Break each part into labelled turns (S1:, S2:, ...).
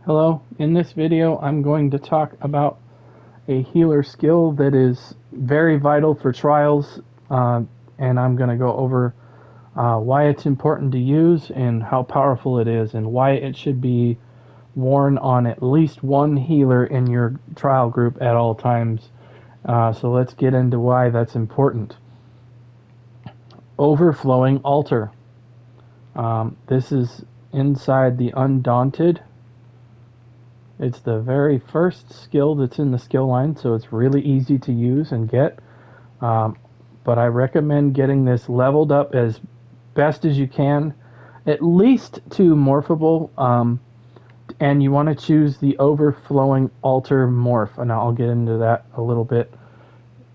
S1: Hello, in this video I'm going to talk about a healer skill that is very vital for trials, and I'm going to go over why it's important to use and how powerful it is and why it should be worn on at least one healer in your trial group at all times. So let's get into why that's important. Overflowing Altar. This is inside the Undaunted. It's the very first skill that's in the skill line, so it's really easy to use and get. Um, but I recommend getting this leveled up as best as you can, at least to morphable. And you want to choose the overflowing altar morph, and I'll get into that a little bit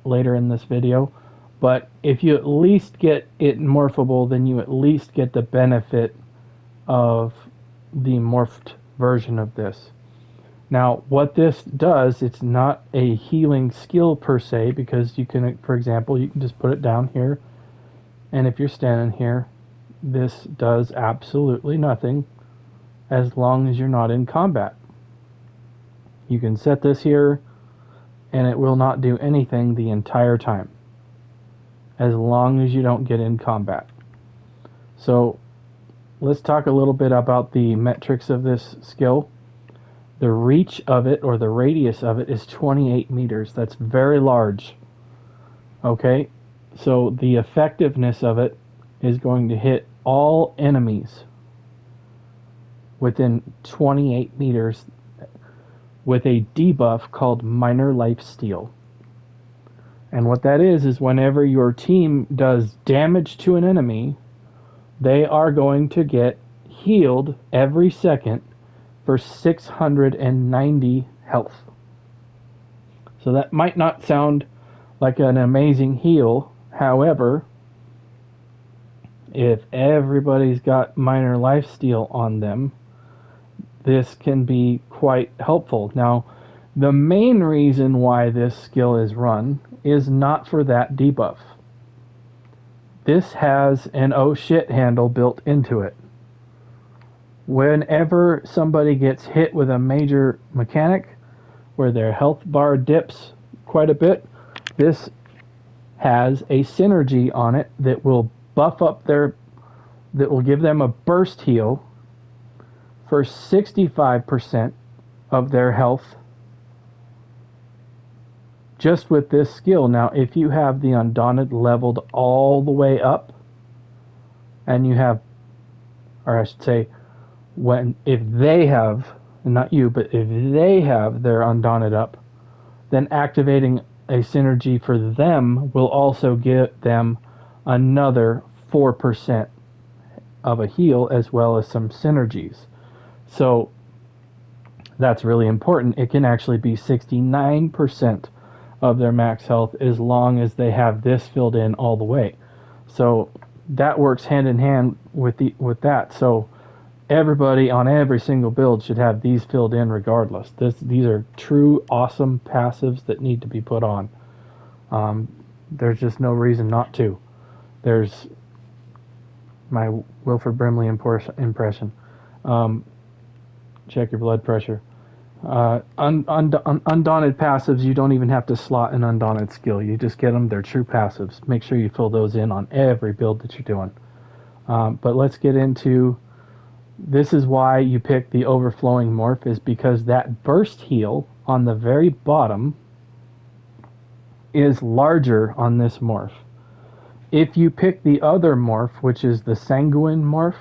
S1: later in this video. But if you at least get it morphable, then you at least get the benefit of the morphed version of this. Now, what this does, it's not a healing skill per se, because you can, for example, you can just put it down here, and if you're standing here, this does absolutely nothing as long as you're not in combat. You can set this here, and it will not do anything the entire time, as long as you don't get in combat. So, let's talk a little bit about the metrics of this skill. The reach of it, or the radius of it, is 28 meters. That's very large. Okay, so the effectiveness of it is going to hit all enemies within 28 meters with a debuff called Minor Lifesteal. And what that is whenever your team does damage to an enemy, they are going to get healed every second for 690 health. So that might not sound like an amazing heal. However, if everybody's got Minor Lifesteal on them, this can be quite helpful. Now, the main reason why this skill is run is not for that debuff. This has an oh shit handle built into it. Whenever somebody gets hit with a major mechanic where their health bar dips quite a bit, this has a synergy on it that will buff up that will give them a burst heal for 65% of their health just with this skill. Now, if you have the Undaunted leveled all the way up, and you have, or I should say, if they have, not you, but if they have their Undaunted up, then activating a synergy for them will also give them another 4% of a heal as well as some synergies. So that's really important. It can actually be 69% of their max health as long as they have this filled in all the way. So that works hand in hand with that. So everybody on every single build should have these filled in regardless. These are true awesome passives that need to be put on. There's just no reason not to. There's my Wilford Brimley impression. Check your blood pressure. Undaunted passives, you don't even have to slot an Undaunted skill. You just get them. They're true passives. Make sure you fill those in on every build that you're doing. But let's get into, this is why you pick the overflowing morph, is because that burst heal on the very bottom is larger on this morph. If you pick the other morph, which is the Sanguine morph,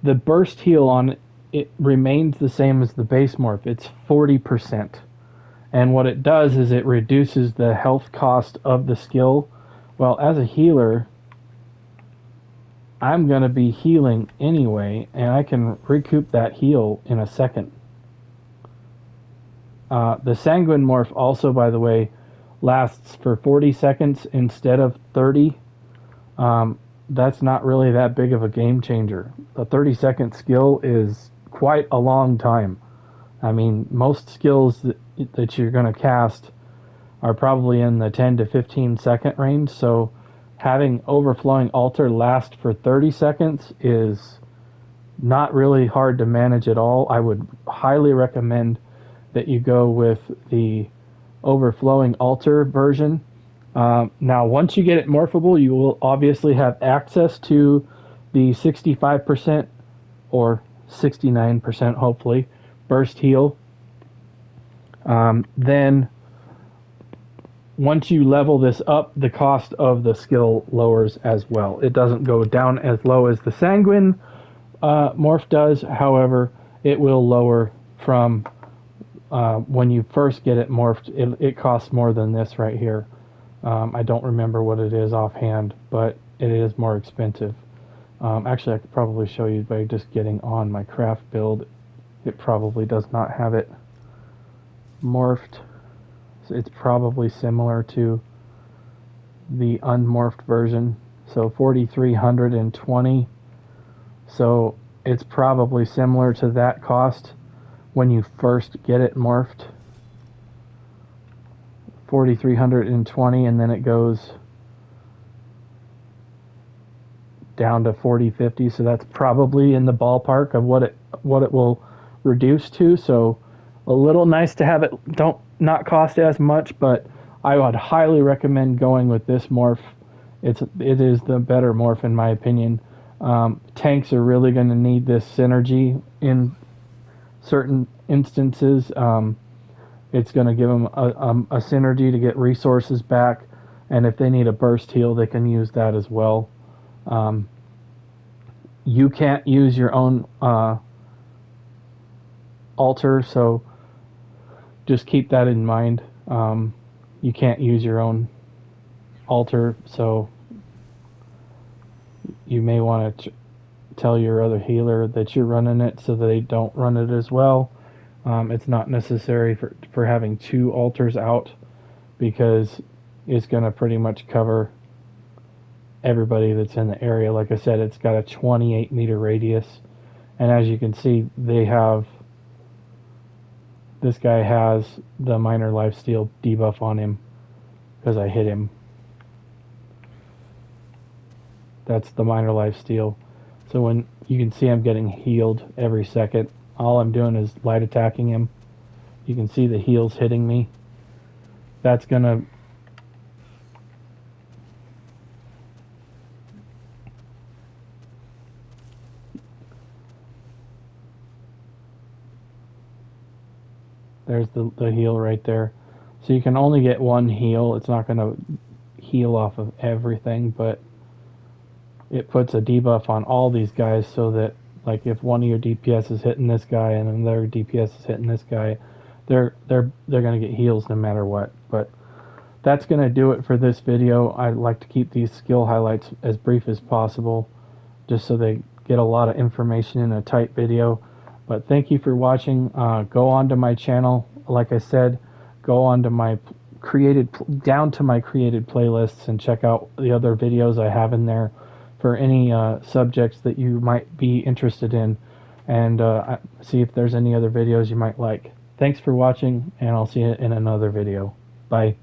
S1: the burst heal on it remains the same as the base morph. It's 40%. And what it does is it reduces the health cost of the skill. Well, as a healer, I'm going to be healing anyway, and I can recoup that heal in a second. The Sanguine morph also, by the way, lasts for 40 seconds instead of 30. That's not really that big of a game changer. A 30-second skill is quite a long time. I mean, most skills that you're going to cast are probably in the 10 to 15 second range, so having Overflowing Altar last for 30 seconds is Not really hard to manage at all. I would highly recommend that you go with the overflowing altar version. Now, once you get it morphable, you will obviously have access to the 65% or 69%, hopefully, burst heal. Then, once you level this up, the cost of the skill lowers as well. It doesn't go down as low as the Sanguine morph does. However, it will lower from when you first get it morphed. It costs more than this right here. I don't remember what it is offhand, but it is more expensive. Actually, I could probably show you by just getting on my craft build. It probably does not have it morphed. So it's probably similar to the unmorphed version. So 4,320. So it's probably similar to that cost when you first get it morphed. 4,320, and then it goes down to 4050. So that's probably in the ballpark of what it will reduce to. So a little nice to have it don't not cost as much, but I would highly recommend going with this morph. It is the better morph in my opinion. Tanks are really going to need this synergy in certain instances. It's going to give them a synergy to get resources back, and if they need a burst heal, they can use that as well. You can't use your own altar, so just keep that in mind. You can't use your own altar, so you may want to tell your other healer that you're running it so that they don't run it as well. It's not necessary for having two altars out because it's going to pretty much cover everybody that's in the area. Like I said, it's got a 28 meter radius, and as you can see, this guy has the Minor Lifesteal debuff on him because I hit him. That's the Minor Lifesteal. So when you can see I'm getting healed every second, all I'm doing is light attacking him. You can see the heals hitting me. That's gonna there's the heal right there. So you can only get one heal. It's not gonna heal off of everything, but it puts a debuff on all these guys so that like if one of your DPS is hitting this guy and another DPS is hitting this guy, they're gonna get heals no matter what. But that's gonna do it for this video. I like to keep these skill highlights as brief as possible, just so they get a lot of information in a tight video. But thank you for watching. Go on to my channel. Like I said, go on to my down to my created playlists and check out the other videos I have in there for any subjects that you might be interested in, and see if there's any other videos you might like. Thanks for watching, and I'll see you in another video. Bye.